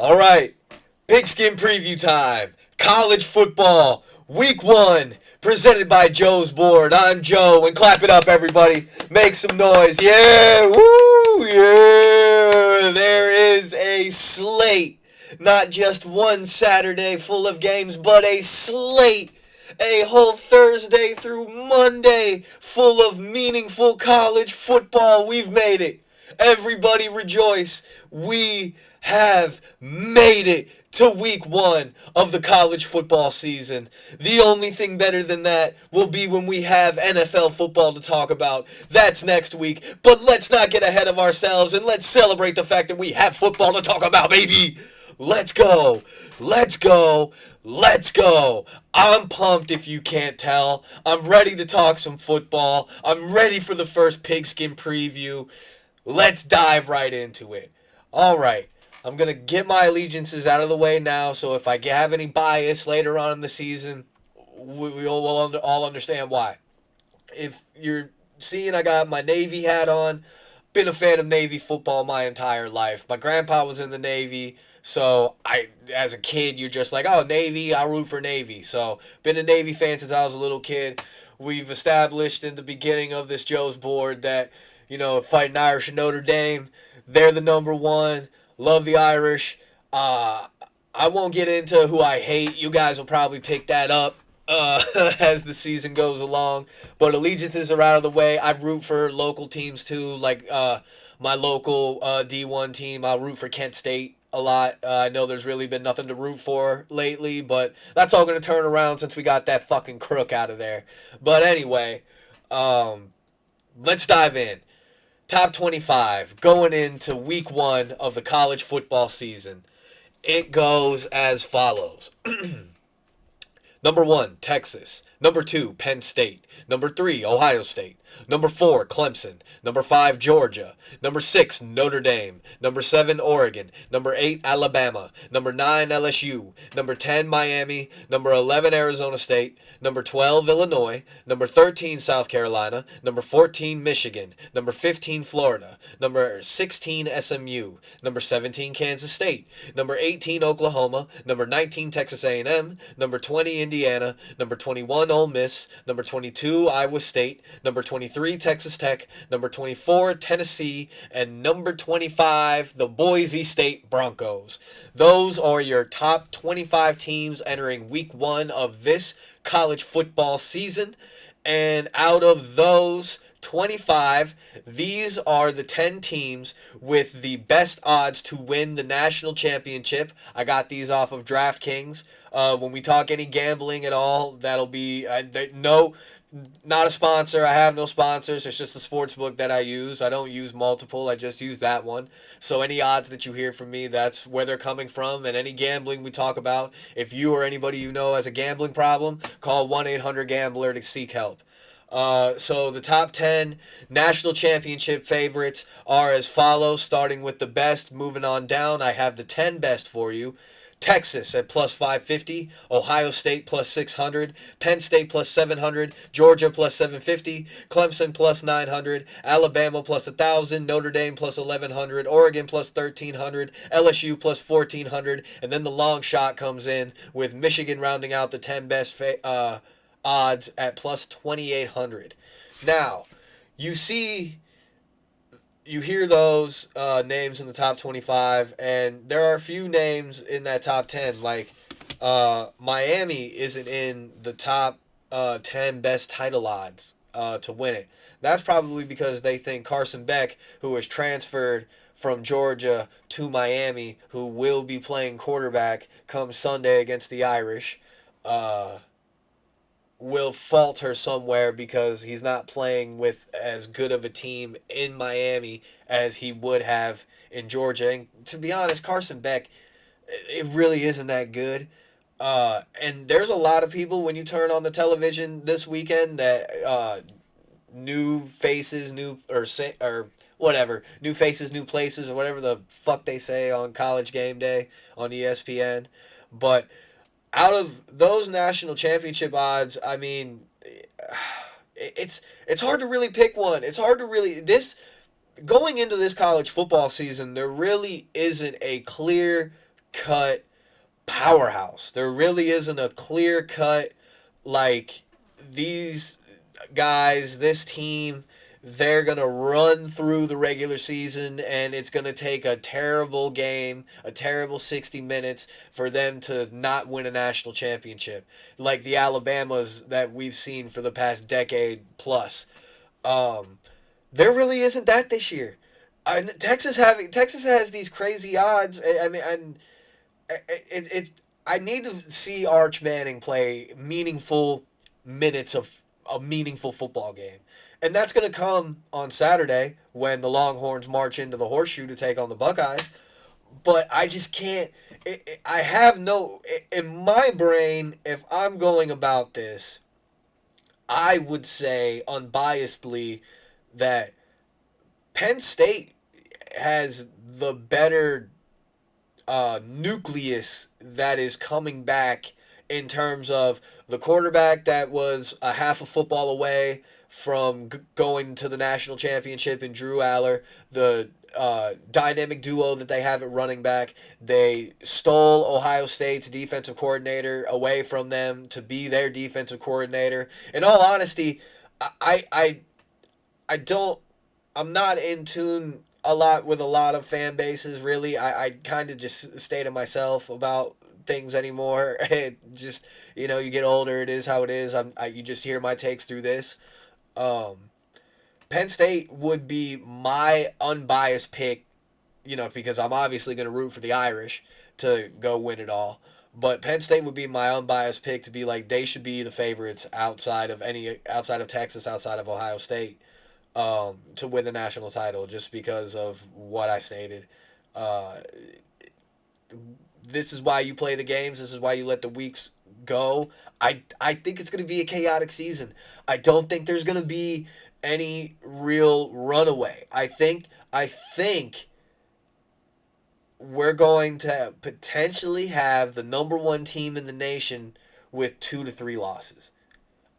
All right, Pigskin preview time. College football, week 1, presented by Joe's Board. I'm Joe, and clap it up, everybody. Make some noise. Yeah, woo, yeah. There is a slate. Not just one Saturday full of games, but a slate. A whole Thursday through Monday full of meaningful college football. We've made it. Everybody rejoice. We have made it to week 1 of the college football season. The only thing better than that will be when we have NFL football to talk about. That's next week. But let's not get ahead of ourselves and let's celebrate the fact that we have football to talk about, baby. Let's go. Let's go. Let's go. I'm pumped if you can't tell. I'm ready to talk some football. I'm ready for the first Pigskin preview. Let's dive right into it. All right. I'm going to get my allegiances out of the way now, so if I have any bias later on in the season, we'll all understand why. If you're seeing I got my Navy hat on, been a fan of Navy football my entire life. My grandpa was in the Navy, so as a kid, you're just like, oh, Navy, I root for Navy. So, been a Navy fan since I was a little kid. We've established in the beginning of this Joe's Board that, fighting Irish and Notre Dame, they're the number one. Love the Irish. I won't get into who I hate. You guys will probably pick that up as the season goes along. But allegiances are out of the way. I root for local teams too, like my local D1 team. I root for Kent State a lot. I know there's really been nothing to root for lately, but that's all going to turn around since we got that fucking crook out of there. But anyway, let's dive in. Top 25 going into week 1 of the college football season. It goes as follows. Number 1, Texas. Number 2, Penn State. Number 3, Ohio State. Number 4, Clemson. Number 5, Georgia. Number 6, Notre Dame. Number 7, Oregon. Number 8, Alabama. Number 9, LSU. Number 10, Miami. Number 11, Arizona State. Number 12, Illinois. Number 13, South Carolina. Number 14, Michigan. Number 15, Florida. Number 16, SMU. Number 17, Kansas State. Number 18, Oklahoma. Number 19, Texas A&M. Number 20, Indiana. Number 21, Ole Miss. Number 22, Iowa State. Number 23, Texas Tech. Number 24, Tennessee. And number 25, the Boise State Broncos. Those are your top 25 teams entering week 1 of this college football season. And out of those 25, these are the 10 teams with the best odds to win the national championship. I got these off of DraftKings. When we talk any gambling at all, that'll be no, not a sponsor. I have no sponsors. It's just a sports book that I use. I don't use multiple. I just use that one. So any odds that you hear from me, that's where they're coming from. And any gambling we talk about, if you or anybody you know has a gambling problem, call 1-800-GAMBLER to seek help. So the top 10 national championship favorites are as follows, starting with the best, moving on down. I have the 10 best for you. Texas at plus 550, Ohio State plus 600, Penn State plus 700, Georgia plus 750, Clemson plus 900, Alabama plus 1,000, Notre Dame plus 1,100, Oregon plus 1,300, LSU plus 1,400, and then the long shot comes in with Michigan rounding out the 10 best odds at plus 2,800. Now, you hear those names in the top 25, and there are a few names in that top 10. Like, Miami isn't in the top 10 best title odds to win it. That's probably because they think Carson Beck, who was transferred from Georgia to Miami, who will be playing quarterback come Sunday against the Irish, will falter somewhere because he's not playing with as good of a team in Miami as he would have in Georgia. And to be honest, Carson Beck, it really isn't that good. And there's a lot of people when you turn on the television this weekend that new faces, or whatever, new faces, new places, or whatever the fuck they say on College Game Day on ESPN. But out of those national championship odds, I mean, it's hard to really pick one. It's hard to really going into this college football season. There really isn't a clear cut powerhouse. There really isn't a clear cut, like, these guys, this team, they're going to run through the regular season and it's going to take a terrible game, a terrible 60 minutes for them to not win a national championship. Like the Alabamas that we've seen for the past decade plus. Um, there really isn't that this year. Texas has these crazy odds. I mean, it's I need to see Arch Manning play meaningful minutes of a meaningful football game. And that's going to come on Saturday when the Longhorns march into the Horseshoe to take on the Buckeyes. But I just can't. I have no. In my brain, if I'm going about this, I would say unbiasedly that Penn State has the better nucleus that is coming back in terms of the quarterback that was a half a football away from going to the national championship in Drew Aller, the dynamic duo that they have at running back. They stole Ohio State's defensive coordinator away from them to be their defensive coordinator. In all honesty, I, I, I don't. I'm not in tune a lot with a lot of fan bases. Really, I kind of just stay to myself about things anymore. It just, you get older. It is how it is. You just hear my takes through this. Um, Penn State would be my unbiased pick, because I'm obviously going to root for the Irish to go win it all. But Penn State would be my unbiased pick to be like they should be the favorites outside of Texas, outside of Ohio State, to win the national title, just because of what I stated. Uh, this is why you play the games. This is why you let the weeks go. I think it's going to be a chaotic season. I don't think there's going to be any real runaway. I think we're going to potentially have the number one team in the nation with 2 to 3 losses.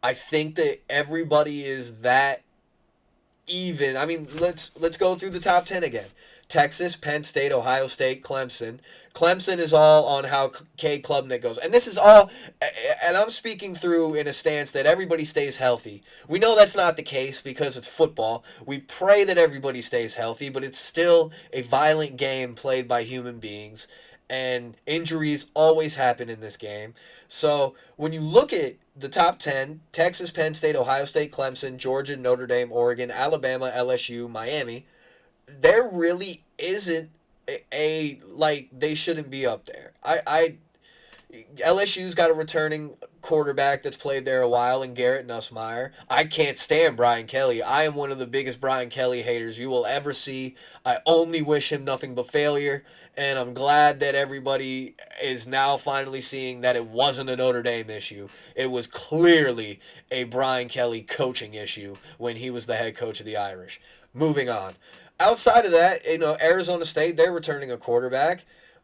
I think that everybody is that even. I mean, let's go through the top 10 again. Texas, Penn State, Ohio State, Clemson. Clemson is all on how Cade Klubnik goes. And this is all, and I'm speaking through in a stance that everybody stays healthy. We know that's not the case because it's football. We pray that everybody stays healthy, but it's still a violent game played by human beings. And injuries always happen in this game. So when you look at the top 10, Texas, Penn State, Ohio State, Clemson, Georgia, Notre Dame, Oregon, Alabama, LSU, Miami, there really isn't like they shouldn't be up there. LSU's got a returning quarterback that's played there a while in Garrett Nussmeier. I can't stand Brian Kelly. I am one of the biggest Brian Kelly haters you will ever see. I only wish him nothing but failure, and I'm glad that everybody is now finally seeing that it wasn't a Notre Dame issue. It was clearly a Brian Kelly coaching issue when he was the head coach of the Irish. Moving on. Outside of that, Arizona State, they're returning a quarterback.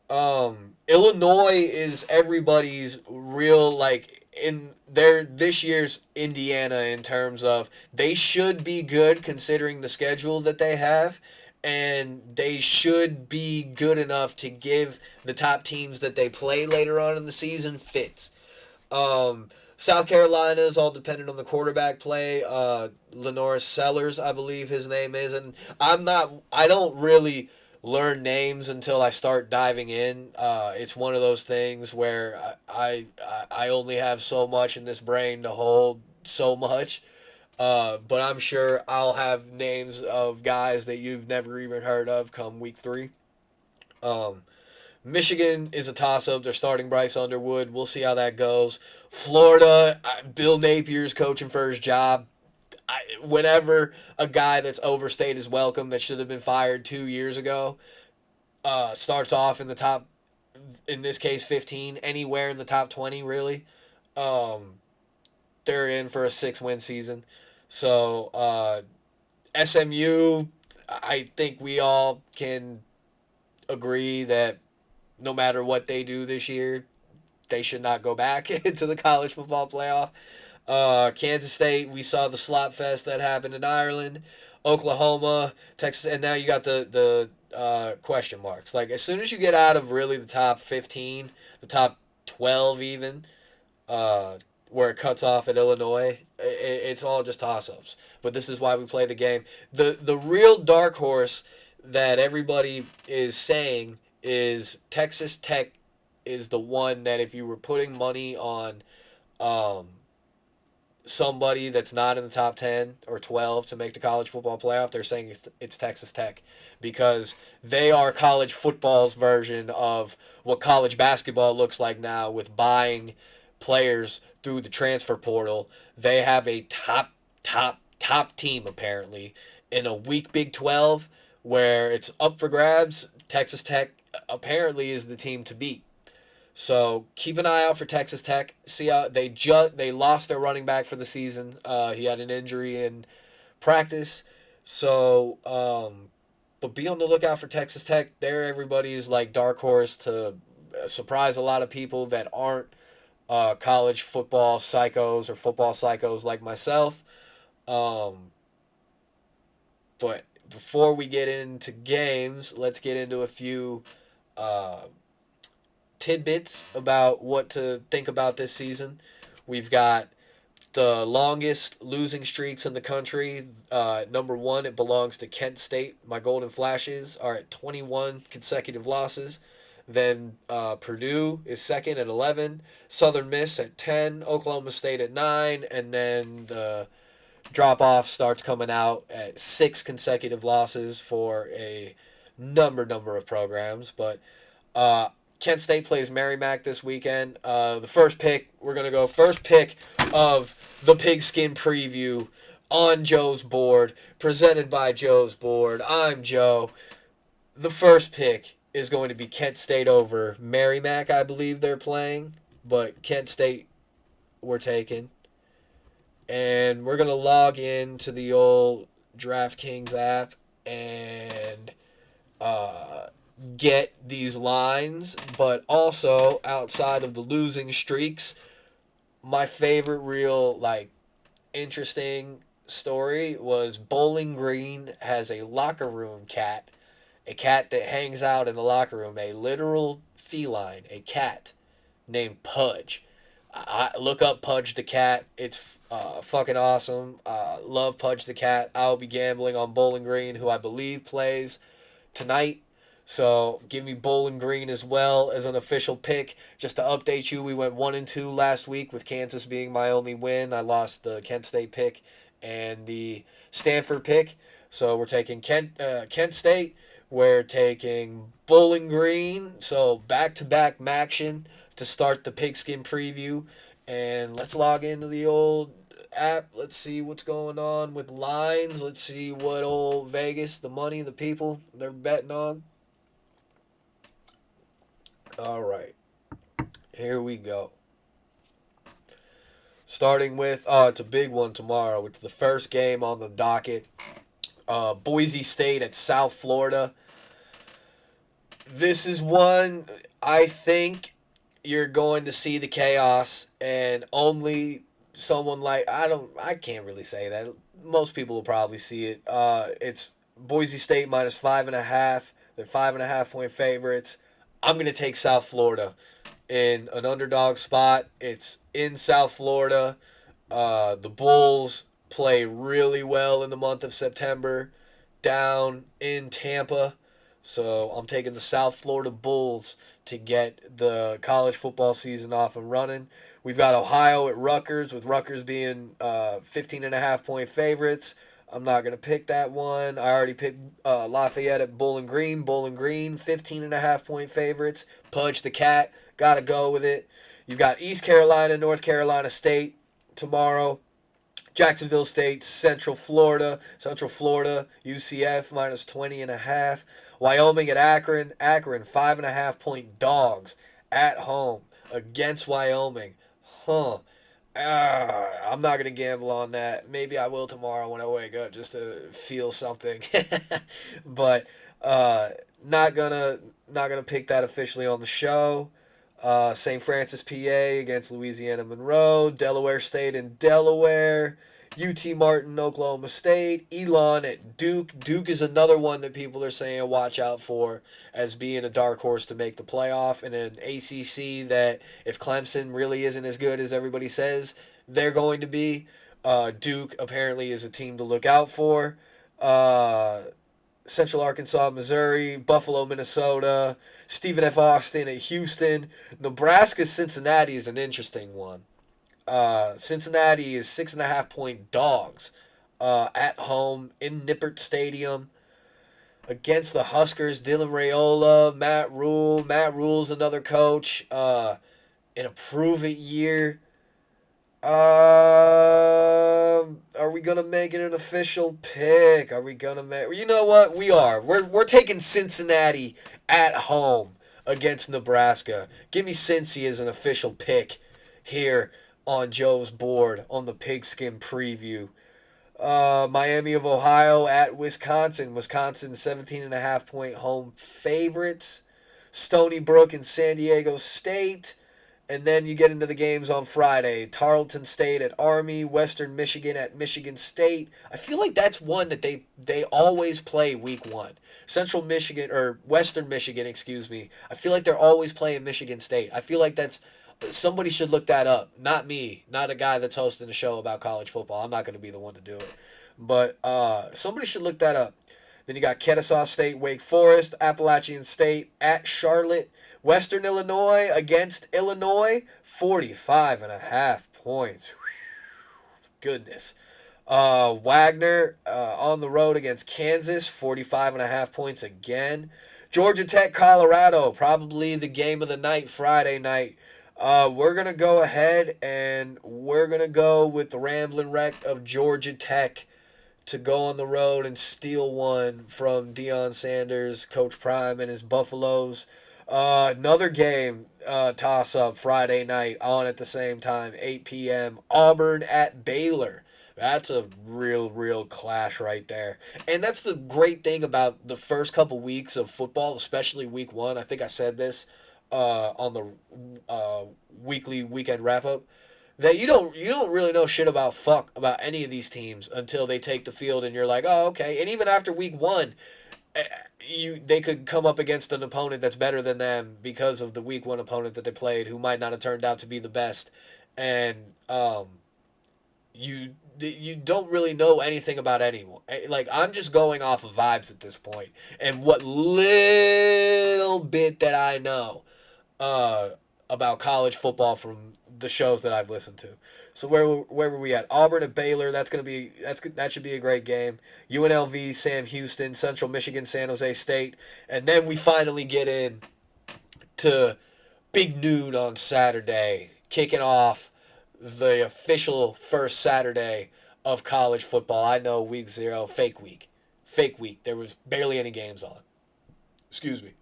Illinois is everybody's real, like, in their this year's Indiana in terms of they should be good considering the schedule that they have, and they should be good enough to give the top teams that they play later on in the season fits. South Carolina is all dependent on the quarterback play. Lenoris Sellers, I believe his name is, and I don't really learn names until I start diving in. It's one of those things where I only have so much in this brain to hold so much. But I'm sure I'll have names of guys that you've never even heard of come week 3. Michigan is a toss-up. They're starting Bryce Underwood. We'll see how that goes. Florida, Bill Napier's coaching for his job. Whenever a guy that's overstayed his welcome that should have been fired 2 years ago starts off in the top, in this case 15, anywhere in the top 20 really, they're in for a 6-win season. So SMU, I think we all can agree that no matter what they do this year, they should not go back into the college football playoff. Kansas State, we saw the slop fest that happened in Ireland. Oklahoma, Texas, and now you got the question marks. Like as soon as you get out of really the top 15, the top 12 even, uh, where it cuts off at Illinois, it's all just toss-ups. But this is why we play the game. The real dark horse that everybody is saying is Texas Tech is the one that if you were putting money on um, somebody that's not in the top 10 or 12 to make the college football playoff, they're saying it's Texas Tech because they are college football's version of what college basketball looks like now with buying players through the transfer portal. They have a top team apparently in a weak Big 12 where it's up for grabs. Texas Tech apparently is the team to beat. So keep an eye out for Texas Tech. See how they lost their running back for the season. He had an injury in practice. So but be on the lookout for Texas Tech. They're everybody's like dark horse to surprise a lot of people that aren't college football psychos or football psychos like myself. Um, but before we get into games, let's get into a few uh, tidbits about what to think about this season. We've got the longest losing streaks in the country. Number one, it belongs to Kent State. My Golden Flashes are at 21 consecutive losses. Then Purdue is second at 11. Southern Miss at 10. Oklahoma State at 9. And then the drop off starts coming out at 6 consecutive losses for a number of programs. But uh, Kent State plays Merrimack this weekend. The first pick, we're going to go first pick of the Pigskin preview on Joe's board, presented by Joe's board. I'm Joe. The first pick is going to be Kent State over Merrimack, I believe they're playing, but Kent State we're taking. And we're going to log into the old DraftKings app and get these lines, but also outside of the losing streaks, my favorite real like interesting story was Bowling Green has a locker room cat, a cat that hangs out in the locker room, a literal feline, a cat named Pudge. I look up Pudge the cat. It's fucking awesome. Love Pudge the cat. I'll be gambling on Bowling Green, who I believe plays tonight. So give me Bowling Green as well as an official pick. Just to update you, we went 1-2 last week with Kansas being my only win. I lost the Kent State pick and the Stanford pick. So we're taking Kent State. We're taking Bowling Green. So back-to-back action to start the Pigskin preview. And let's log into the old app. Let's see what's going on with lines. Let's see what old Vegas, the money, the people, they're betting on. All right. Here we go. Starting with, it's a big one tomorrow. It's the first game on the docket. Boise State at South Florida. This is one I think you're going to see the chaos, and only someone like I can't really say that. Most people will probably see it. It's Boise State minus 5.5. They're 5.5 point favorites. I'm gonna take South Florida in an underdog spot. It's in South Florida. The Bulls play really well in the month of September down in Tampa. So I'm taking the South Florida Bulls to get the college football season off and running. We've got Ohio at Rutgers, with Rutgers being 15.5 point favorites. I'm not going to pick that one. I already picked Lafayette at Bowling Green. Bowling Green, 15.5 point favorites. Pudge the cat. Got to go with it. You've got East Carolina, North Carolina State tomorrow. Jacksonville State, Central Florida, UCF minus 20.5. Wyoming at Akron, 5.5 point dogs at home against Wyoming. I'm not gonna gamble on that. Maybe I will tomorrow when I wake up just to feel something. But not gonna pick that officially on the show. St. Francis, PA against Louisiana Monroe. Delaware State in Delaware. UT Martin, Oklahoma State. Elon at Duke. Duke is another one that people are saying watch out for as being a dark horse to make the playoff. And an ACC that if Clemson really isn't as good as everybody says they're going to be, Duke apparently is a team to look out for. Uh, Central Arkansas, Missouri, Buffalo, Minnesota, Stephen F. Austin at Houston. Nebraska, Cincinnati is an interesting one. Cincinnati is 6.5 point dogs at home in Nippert Stadium against the Huskers. Dylan Raiola, Matt Rule. Matt Rule's another coach in a prove it year. Are we gonna make it an official pick? Are we gonna make? You know what? We are. We're taking Cincinnati at home against Nebraska. Give me Cincy as an official pick here on Joe's board on the Pigskin preview. Miami of Ohio at Wisconsin. Wisconsin 17.5 point home favorites. Stony Brook and San Diego State. And then you get into the games on Friday. Tarleton State at Army, Western Michigan at Michigan State. I feel like that's one that they always play week 1. Central Michigan, or Western Michigan, excuse me. I feel like they're always playing Michigan State. I feel like that's somebody should look that up. Not me, not a guy that's hosting a show about college football. I'm not going to be the one to do it. But somebody should look that up. Then you got Kennesaw State, Wake Forest, Appalachian State at Charlotte, Western Illinois against Illinois, 45.5 points. Goodness. Wagner on the road against Kansas, 45.5 points again. Georgia Tech, Colorado, probably the game of the night, Friday night. We're going to go ahead and we're going to go with the Ramblin' Wreck of Georgia Tech to go on the road and steal one from Deion Sanders, Coach Prime, and his Buffaloes. Another game toss-up Friday night on at the same time, 8 p.m. Auburn at Baylor. That's a real clash right there. And that's the great thing about the first couple weeks of football, especially week 1. I think I said this on the weekly weekend wrap-up. That you don't really know shit about any of these teams until they take the field and you're like, oh, okay. And even after week 1, they could come up against an opponent that's better than them because of the week 1 opponent that they played, who might not have turned out to be the best, and you don't really know anything about anyone. Like, I'm just going off of vibes at this point and what little bit that I know about college football from the shows that I've listened to. So where were we at? Auburn at Baylor. That should be a great game. UNLV, Sam Houston, Central Michigan, San Jose State, and then we finally get in to big noon on Saturday, kicking off the official first Saturday of college football. I know week 0, fake week. There was barely any games on. Excuse me.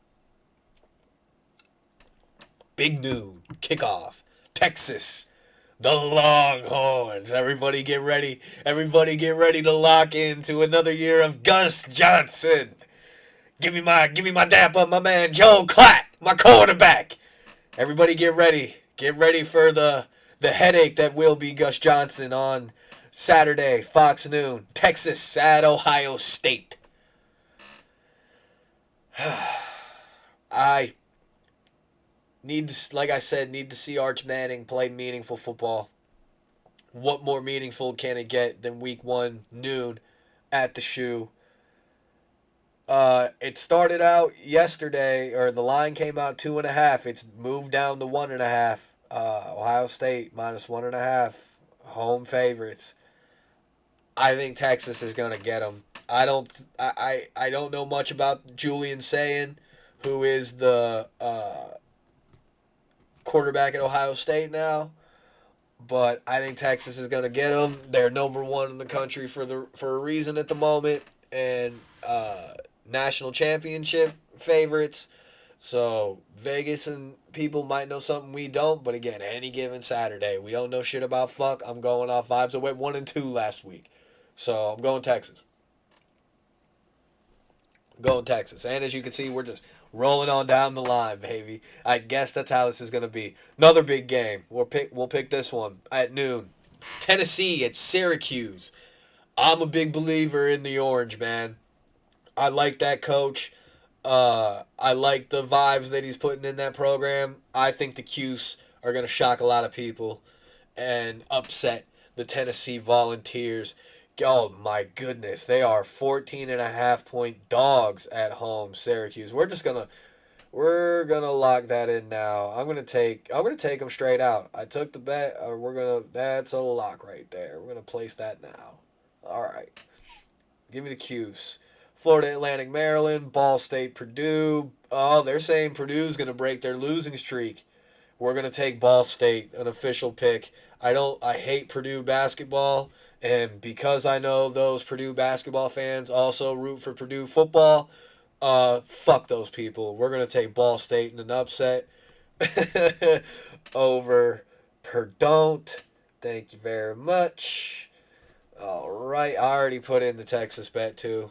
Big noon, kickoff, Texas, the Longhorns. Everybody get ready. Everybody get ready to lock into another year of Gus Johnson. Give me my dap up, my man Joe Klatt, my quarterback. Everybody get ready. Get ready for the headache that will be Gus Johnson on Saturday, Fox Noon, Texas at Ohio State. I need to see Arch Manning play meaningful football. What more meaningful can it get than week 1 noon at the Shoe? It started out yesterday, or the line came out 2.5. It's moved down to 1.5. Ohio State -1.5. Home favorites. I think Texas is gonna get them. I don't know much about Julian Sayin, who is the quarterback at Ohio State now, but I think Texas is going to get them. They're number 1 in the country for a reason at the moment, and national championship favorites. So Vegas and people might know something we don't, but again, any given Saturday, we don't know shit about fuck. I'm going off vibes. I went 1-2 last week, so I'm going Texas. And as you can see, we're just rolling on down the line, baby. I guess that's how this is going to be. Another big game. We'll pick this one at noon. Tennessee at Syracuse. I'm a big believer in the orange, man. I like that coach. I like the vibes that he's putting in that program. I think the Cuse are going to shock a lot of people and upset the Tennessee Volunteers. Oh my goodness, they are 14.5 point dogs at home, Syracuse. We're gonna lock that in now. I'm gonna take them straight out. I took the bet. That's a lock right there. We're gonna place that now. All right, give me the Cuse. Florida Atlantic, Maryland, Ball State, Purdue. Oh, they're saying Purdue's gonna break their losing streak. We're gonna take Ball State, an official pick. I hate Purdue basketball, and because I know those Purdue basketball fans also root for Purdue football, fuck those people. We're gonna take Ball State in an upset over Purdue. Thank you very much. All right, I already put in the Texas bet too.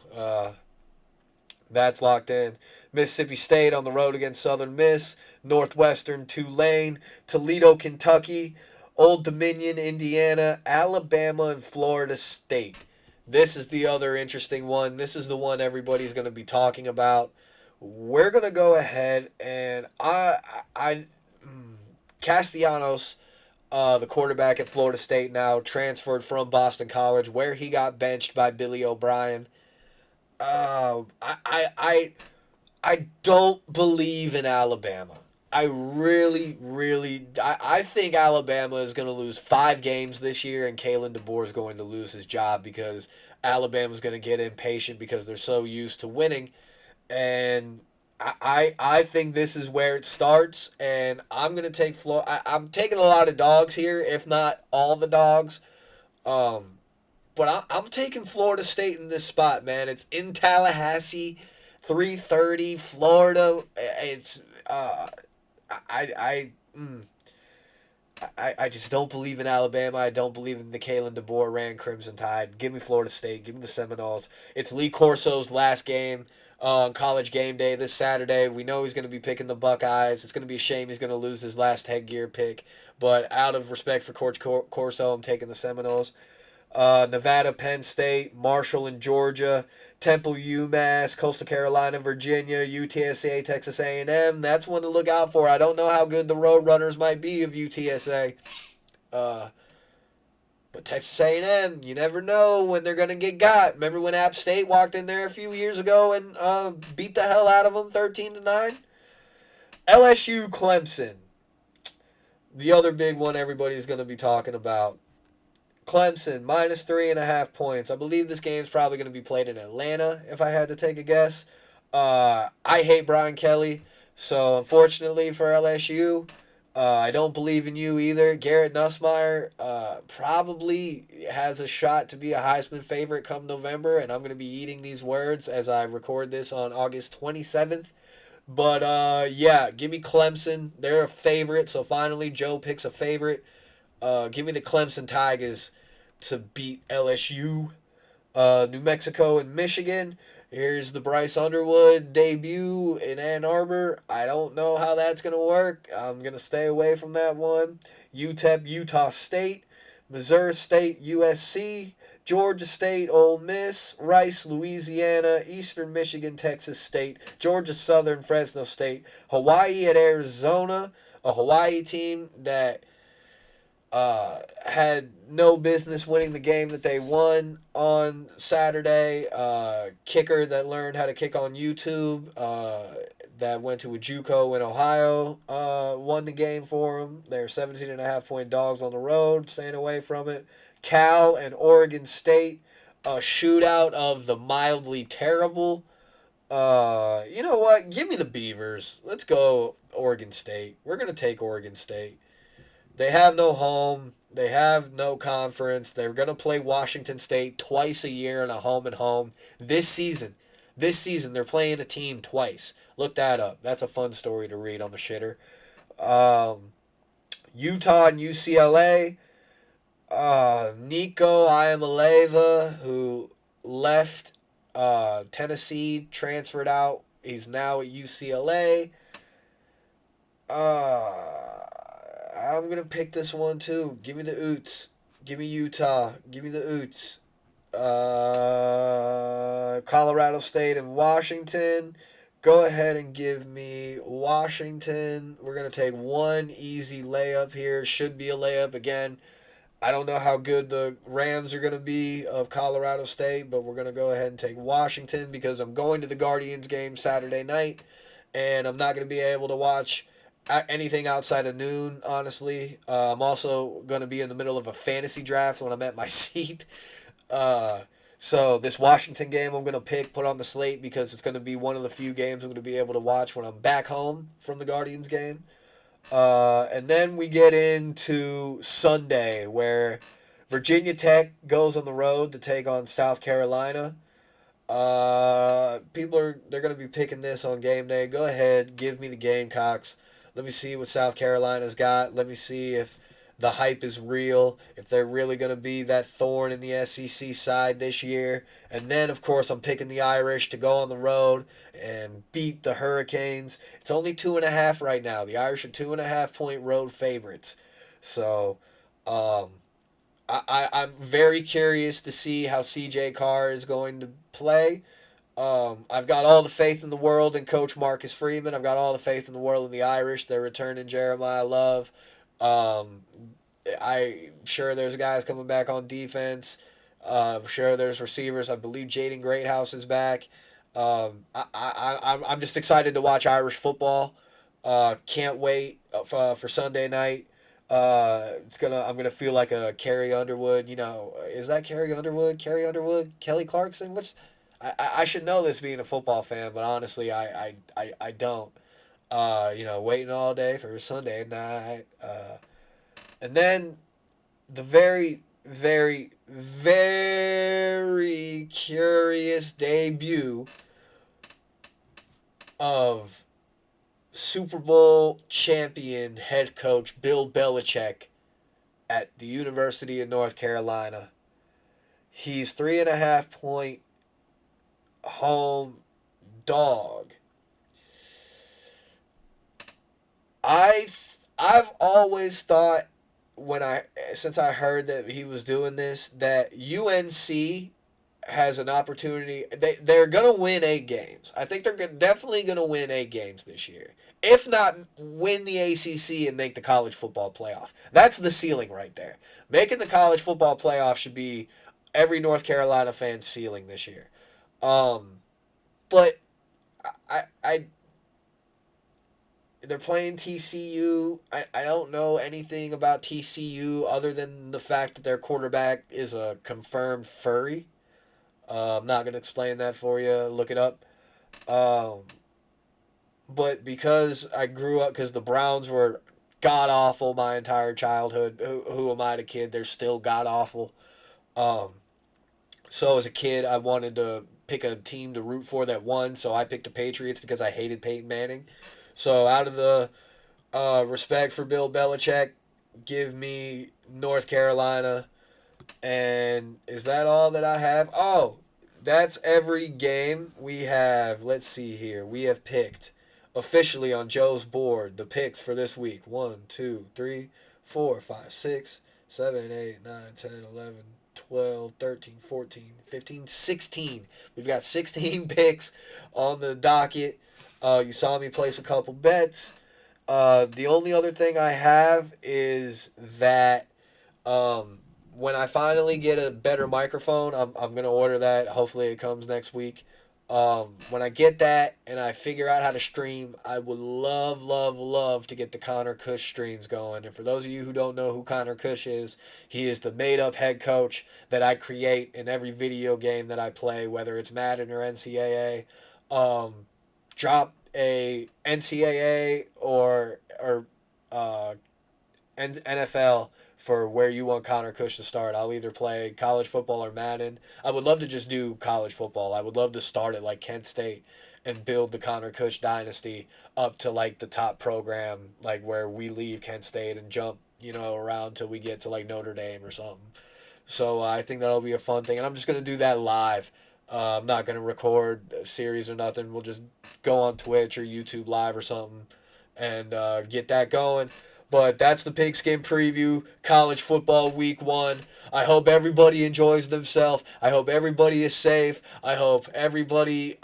That's locked in. Mississippi State on the road against Southern Miss. Northwestern, Tulane, Toledo, Kentucky, Old Dominion, Indiana, Alabama, and Florida State. This is the other interesting one. This is the one everybody's going to be talking about. We're going to go ahead and Castellanos, the quarterback at Florida State now, transferred from Boston College, where he got benched by Billy O'Brien. Uh, I, I, I, I don't believe in Alabama. I I think Alabama is going to lose 5 games this year, and Kalen DeBoer is going to lose his job because Alabama's going to get impatient because they're so used to winning. And I think this is where it starts, and I'm going to take Florida. I'm taking a lot of dogs here, if not all the dogs. Um, but I'm taking Florida State in this spot, man. It's in Tallahassee, 3:30, Florida. It's I I mm, I just don't believe in Alabama. I don't believe in the Kalen DeBoer ran Crimson Tide. Give me Florida State. Give me the Seminoles. It's Lee Corso's last game on College Game Day this Saturday. We know he's going to be picking the Buckeyes. It's going to be a shame he's going to lose his last headgear pick. But out of respect for Coach Corso, I'm taking the Seminoles. Nevada, Penn State, Marshall and Georgia, Temple, UMass, Coastal Carolina, Virginia, UTSA, Texas A&M. That's one to look out for. I don't know how good the road runners might be of UTSA. Uh, but Texas A&M, you never know when they're going to get got. Remember when App State walked in there a few years ago and beat the hell out of them 13-9? LSU, Clemson. The other big one everybody's going to be talking about. Clemson, minus 3.5 points. I believe this game's probably going to be played in Atlanta, if I had to take a guess. I hate Brian Kelly, so unfortunately for LSU, I don't believe in you either. Garrett Nussmeier probably has a shot to be a Heisman favorite come November, and I'm going to be eating these words as I record this on August 27th. But yeah, give me Clemson. They're a favorite, so finally Joe picks a favorite. Give me the Clemson Tigers to beat LSU. New Mexico and Michigan. Here's the Bryce Underwood debut in Ann Arbor. I don't know how that's going to work. I'm going to stay away from that one. UTEP, Utah State. Missouri State, USC. Georgia State, Ole Miss. Rice, Louisiana. Eastern Michigan, Texas State. Georgia Southern, Fresno State. Hawaii at Arizona. A Hawaii team that had no business winning the game that they won on Saturday. Kicker that learned how to kick on YouTube, that went to a JUCO in Ohio, won the game for them. They're 17.5 point dogs on the road, staying away from it. Cal and Oregon State, a shootout of the mildly terrible. You know what? Give me the Beavers. Let's go Oregon State. We're going to take Oregon State. They have no home. They have no conference. They're going to play Washington State twice a year in a home and home. This season, they're playing a team twice. Look that up. That's a fun story to read on the shitter. Utah and UCLA. Nico Iamaleava, who left Tennessee, transferred out. He's now at UCLA. I'm going to pick this one too. Give me the Utes. Give me Utah. Give me the Utes. Colorado State and Washington. Go ahead and give me Washington. We're going to take one easy layup here. Should be a layup again. I don't know how good the Rams are going to be of Colorado State, but we're going to go ahead and take Washington because I'm going to the Guardians game Saturday night, and I'm not going to be able to watch anything outside of noon, honestly. I'm also going to be in the middle of a fantasy draft when I'm at my seat. Uh, so this Washington game I'm going to put on the slate because it's going to be one of the few games I'm going to be able to watch when I'm back home from the Guardians game. And then we get into Sunday, where Virginia Tech goes on the road to take on South Carolina. They're gonna be picking this on game day. Go ahead, give me the Gamecocks. Let me see what South Carolina's got. Let me see if the hype is real. If they're really gonna be that thorn in the SEC side this year. And then, of course, I'm picking the Irish to go on the road and beat the Hurricanes. It's only 2.5 right now. The Irish are 2.5 point road favorites. So, um, I'm very curious to see how CJ Carr is going to play. I've got all the faith in the world in Coach Marcus Freeman. I've got all the faith in the world in the Irish. They're returning Jeremiah Love. Um, I'm sure there's guys coming back on defense. I'm sure there's receivers. I believe Jaden Greathouse is back. I'm just excited to watch Irish football. Can't wait for Sunday night. I'm gonna feel like a Carrie Underwood. You know, is that Carrie Underwood? Carrie Underwood? Kelly Clarkson? Which I should know this being a football fan, but honestly, I don't. Waiting all day for Sunday night. And then the very, very, very curious debut of Super Bowl champion head coach Bill Belichick at the University of North Carolina. He's 3.5 point home dog. I've always thought since I heard that he was doing this that UNC has an opportunity. They're gonna win 8 games. I think they're definitely gonna win 8 games this year. If not, win the ACC and make the college football playoff. That's the ceiling right there. Making the college football playoff should be every North Carolina fan's ceiling this year. Um, but I they're playing TCU. I don't know anything about TCU other than the fact that their quarterback is a confirmed furry. I'm not going to explain that for you. Look it up. Um, but because I grew up, because the Browns were god awful my entire childhood. Who am I to kid? They're still god awful. Um, so as a kid, I wanted to pick a team to root for that won. So I picked the Patriots because I hated Peyton Manning. So out of the respect for Bill Belichick, give me North Carolina. And is that all that I have? Oh, that's every game we have. Let's see here. We have picked officially on Joe's board the picks for this week. 1, 2, 3, 4, 5, 6, 7, 8, 9, 10, 11, 12, 13, 14, 15, 16. We've got 16 picks on the docket. You saw me place a couple bets. The only other thing I have is that um, when I finally get a better microphone, I'm going to order that. Hopefully, it comes next week. When I get that and I figure out how to stream, I would love, love, love to get the Connor Cush streams going. And for those of you who don't know who Connor Cush is, he is the made up head coach that I create in every video game that I play, whether it's Madden or NCAA. Um, Drop a NCAA or uh, NFL for where you want Connor Cush to start. I'll either play college football or Madden. I would love to just do college football. I would love to start it like Kent State and build the Connor Cush dynasty up to like the top program, like where we leave Kent State and jump, around till we get to like Notre Dame or something. So I think that'll be a fun thing, and I'm just gonna do that live. I'm not gonna record a series or nothing. We'll just go on Twitch or YouTube Live or something, and get that going. But that's the Pigskin preview, college football week 1. I hope everybody enjoys themselves. I hope everybody is safe. I hope everybody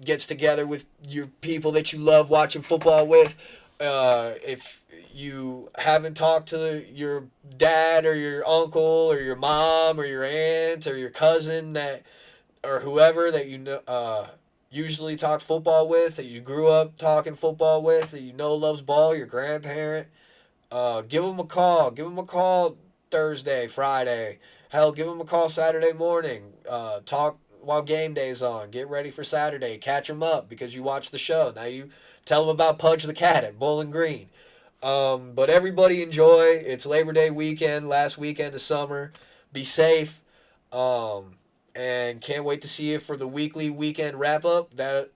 gets together with your people that you love watching football with. If you haven't talked to your dad or your uncle or your mom or your aunt or your cousin that or whoever that you know usually talk football with, that you grew up talking football with, that you know loves ball, your grandparent, give them a call. Give them a call Thursday, Friday. Hell, give them a call Saturday morning. Talk while game day's on. Get ready for Saturday. Catch them up because you watch the show. Now you tell them about Pudge the Cat at Bowling Green. But everybody enjoy. It's Labor Day weekend, last weekend of summer. Be safe. Um, and can't wait to see you for the weekly weekend wrap up. That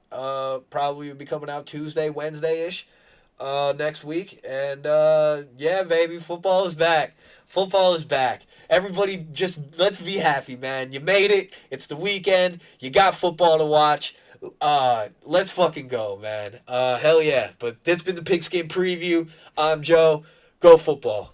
probably will be coming out Tuesday, Wednesday ish next week. And yeah, baby, football is back. Football is back. Everybody, just let's be happy, man. You made it. It's the weekend. You got football to watch. Let's fucking go, man. Hell yeah. But this has been the Pigskin preview. I'm Joe. Go football.